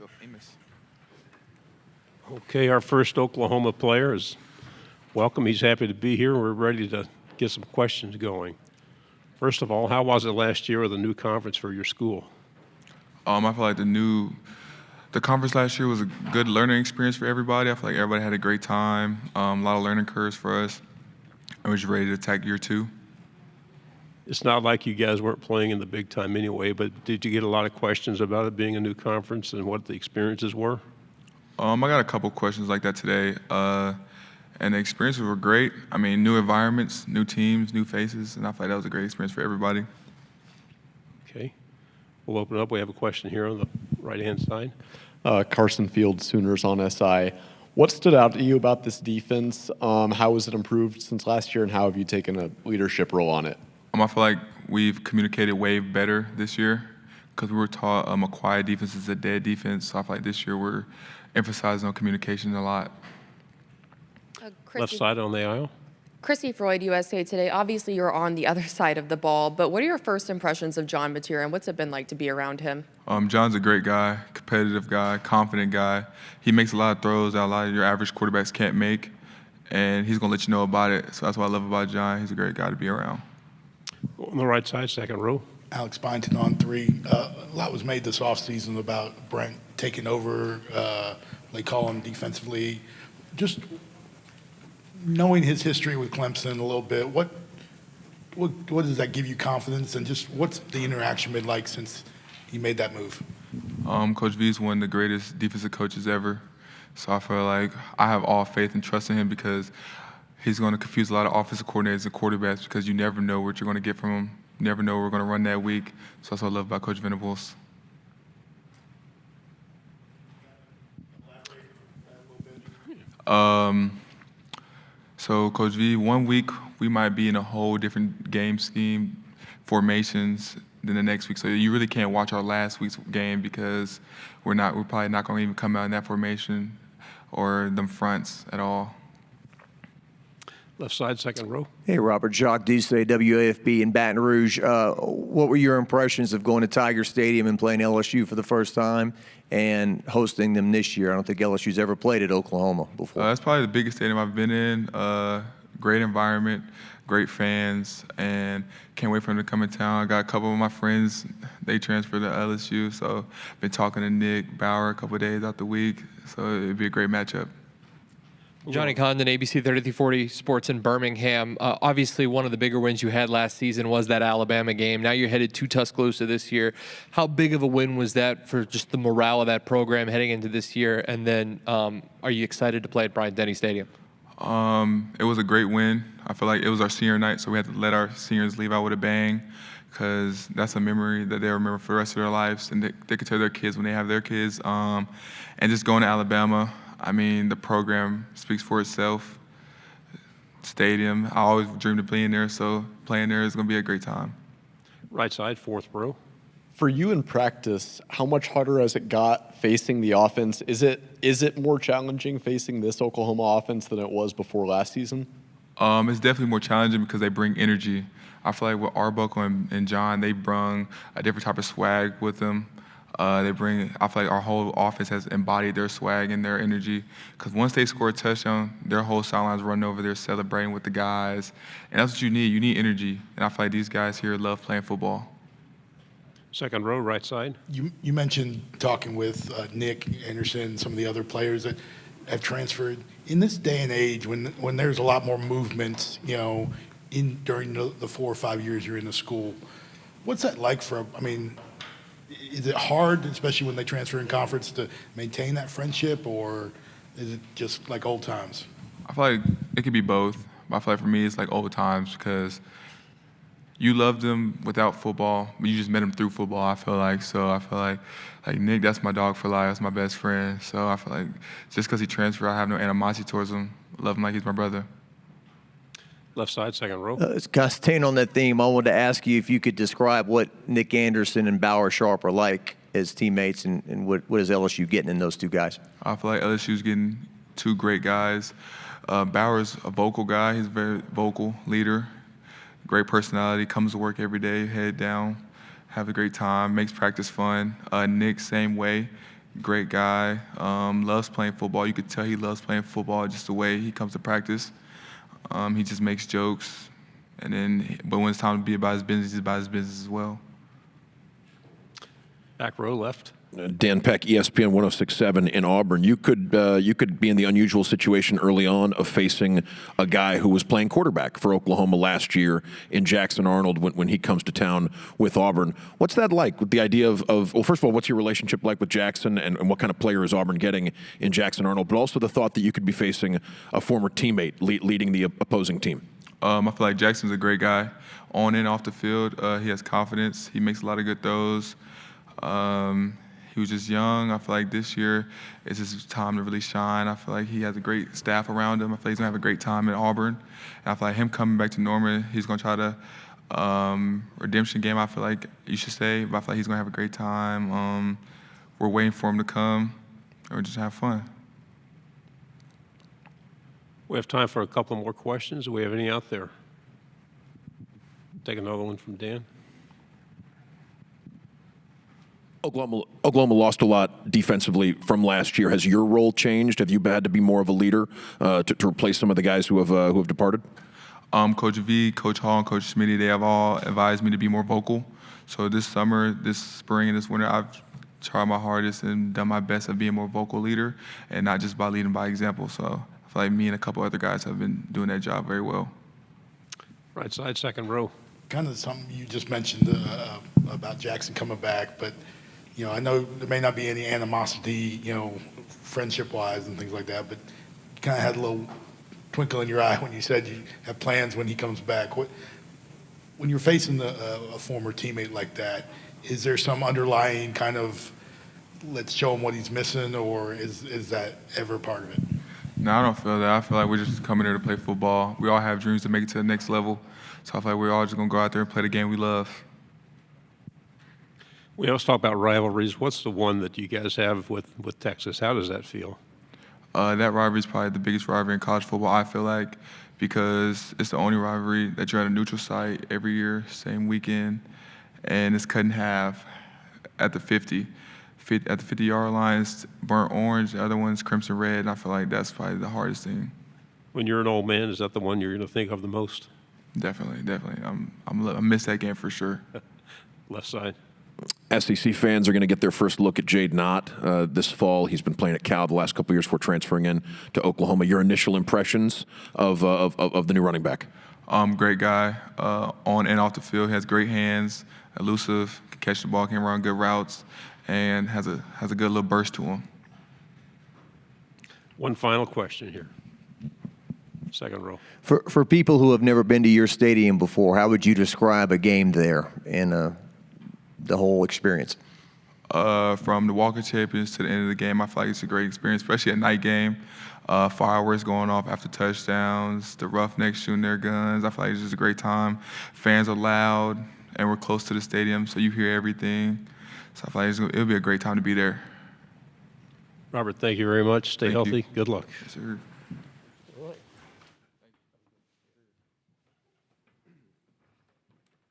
feel famous. Okay, our first Oklahoma player is welcome. He's happy to be here. We're ready to get some questions going. First of all, how was it last year with the new conference for your school? I feel like the conference last year was a good learning experience for everybody. I feel like everybody had a great time. A lot of learning curves for us. I was ready to attack year 2. It's not like you guys weren't playing in the big time anyway, but did you get a lot of questions about it being a new conference and what the experiences were? I got a couple questions like that today, and the experiences were great. I mean, new environments, new teams, new faces, and I feel like that was a great experience for everybody. Okay. We'll open it up. We have a question here on the right-hand side. Carson Field, Sooners on SI. What stood out to you about this defense? How has it improved since last year, and how have you taken a leadership role on it? I feel like we've communicated way better this year because we were taught a quiet defense is a dead defense. So I feel like this year we're emphasizing on communication a lot. Left side on the aisle. Christy Freud, USA Today. Obviously, you're on the other side of the ball, but what are your first impressions of John Mateer, and what's it been like to be around him? John's a great guy, competitive guy, confident guy. He makes a lot of throws that a lot of your average quarterbacks can't make, and he's going to let you know about it. So that's what I love about John. He's a great guy to be around. On the right side, second row. Alex Byington on 3. A lot was made this offseason about Brent taking over, they call him defensively. Just knowing his history with Clemson a little bit, what does that give you confidence, and just what's the interaction been like since he made that move? Coach V is one of the greatest defensive coaches ever, so I feel like I have all faith and trust in him because he's going to confuse a lot of offensive coordinators and quarterbacks because you never know what you're going to get from him. You never know what we're going to run that week. So that's what I love about Coach Venables. So Coach V, 1 week we might be in a whole different game scheme, formations than the next week. So you really can't watch our last week's game because we're probably not going to even come out in that formation or them fronts at all. Left side, second row. Hey, Robert. Jacques Doucet, WAFB in Baton Rouge. What were your impressions of going to Tiger Stadium and playing LSU for the first time and hosting them this year? I don't think LSU's ever played at Oklahoma before. That's probably the biggest stadium I've been in. Great environment, great fans, and can't wait for them to come in town. I got a couple of my friends, they transferred to LSU, so been talking to Nick Bauer a couple of days out the week, so it'd be a great matchup. Johnny Condon, ABC 3340 Sports in Birmingham. Obviously, one of the bigger wins you had last season was that Alabama game. Now you're headed to Tuscaloosa this year. How big of a win was that for just the morale of that program heading into this year? And then are you excited to play at Bryant-Denny Stadium? It was a great win. I feel like it was our senior night, so we had to let our seniors leave out with a bang because that's a memory that they remember for the rest of their lives, and they could tell their kids when they have their kids. And just going to Alabama, I mean, the program speaks for itself. Stadium, I always dreamed of being there, so playing there is going to be a great time. Right side, fourth row. For you in practice, how much harder has it got facing the offense? Is it more challenging facing this Oklahoma offense than it was before last season? It's definitely more challenging because they bring energy. I feel like with Arbuckle and John, they bring a different type of swag with them. I feel like our whole offense has embodied their swag and their energy. Because once they score a touchdown, their whole sideline's running over there celebrating with the guys. And that's what you need. You need energy. And I feel like these guys here love playing football. Second row, right side. You mentioned talking with Nick Anderson, some of the other players that have transferred. In this day and age, when there's a lot more movement, during the 4 or 5 years you're in the school, what's that like is it hard, especially when they transfer in conference, to maintain that friendship, or is it just like old times? I feel like it could be both. But I feel like for me, it's like old times because you loved them without football, but you just met them through football, I feel like. So I feel like Nick, that's my dog for life. That's my best friend. So I feel like just because he transferred, I have no animosity towards him. I love him like he's my brother. Left side, second row. Staying on that theme, I wanted to ask you if you could describe what Nick Anderson and Bauer Sharp are like as teammates, and what is LSU getting in those two guys? I feel like LSU's getting two great guys. Bauer's a vocal guy. He's a very vocal leader. Great personality, comes to work every day, head down, have a great time, makes practice fun. Nick, same way. Great guy. Loves playing football. You could tell he loves playing football, just the way he comes to practice. He just makes jokes. But when it's time to be about his business, he's about his business as well. Back row left. Dan Peck, ESPN 106.7 in Auburn. You could be in the unusual situation early on of facing a guy who was playing quarterback for Oklahoma last year in Jackson Arnold when he comes to town with Auburn. What's that like with the idea of well, first of all, what's your relationship like with Jackson and what kind of player is Auburn getting in Jackson Arnold, but also the thought that you could be facing a former teammate leading the opposing team? I feel like Jackson's a great guy. On and off the field, he has confidence. He makes a lot of good throws. He was just young. I feel like this year is his time to really shine. I feel like he has a great staff around him. I feel like he's going to have a great time at Auburn. And I feel like him coming back to Norman, he's going to try to redemption game, I feel like you should say. But I feel like he's going to have a great time. We're waiting for him to come, and we're just have fun. We have time for a couple more questions. Do we have any out there? Take another one from Dan. Oklahoma lost a lot defensively from last year. Has your role changed? Have you had to be more of a leader to replace some of the guys who have departed? Coach V, Coach Hall, and Coach Smitty, they have all advised me to be more vocal. So this summer, this spring, and this winter, I've tried my hardest and done my best at being a more vocal leader and not just by leading by example. So I feel like me and a couple other guys have been doing that job very well. Right side, second row. Kind of something you just mentioned about Jackson coming back, but I know there may not be any animosity, friendship-wise and things like that, but you kind of had a little twinkle in your eye when you said you have plans when he comes back. When you're facing a former teammate like that, is there some underlying kind of let's show him what he's missing, or is that ever part of it? No, I don't feel that. I feel like we're just coming here to play football. We all have dreams to make it to the next level. So I feel like we're all just going to go out there and play the game we love. We always talk about rivalries. What's the one that you guys have with Texas? How does that feel? That rivalry is probably the biggest rivalry in college football, I feel like, because it's the only rivalry that you're at a neutral site every year, same weekend, and it's cut in half at the 50. At the 50-yard line, it's burnt orange. The other one's crimson red, and I feel like that's probably the hardest thing. When you're an old man, is that the one you're going to think of the most? Definitely. I miss that game for sure. Left side. SEC fans are going to get their first look at Jade Knott this fall. He's been playing at Cal the last couple of years before transferring in to Oklahoma. Your initial impressions of the new running back? Great guy. On and off the field, he has great hands, elusive, can catch the ball, can run good routes, and has a good little burst to him. One final question here. Second row. For people who have never been to your stadium before, how would you describe a game there and the whole experience? From the Walker Champions to the end of the game, I feel like it's a great experience, especially a night game. Fireworks going off after touchdowns, the Roughnecks shooting their guns. I feel like it's just a great time. Fans are loud, and we're close to the stadium, so you hear everything. So I feel like it'll be a great time to be there. Robert, thank you very much. Stay healthy. Good luck. Yes, sir.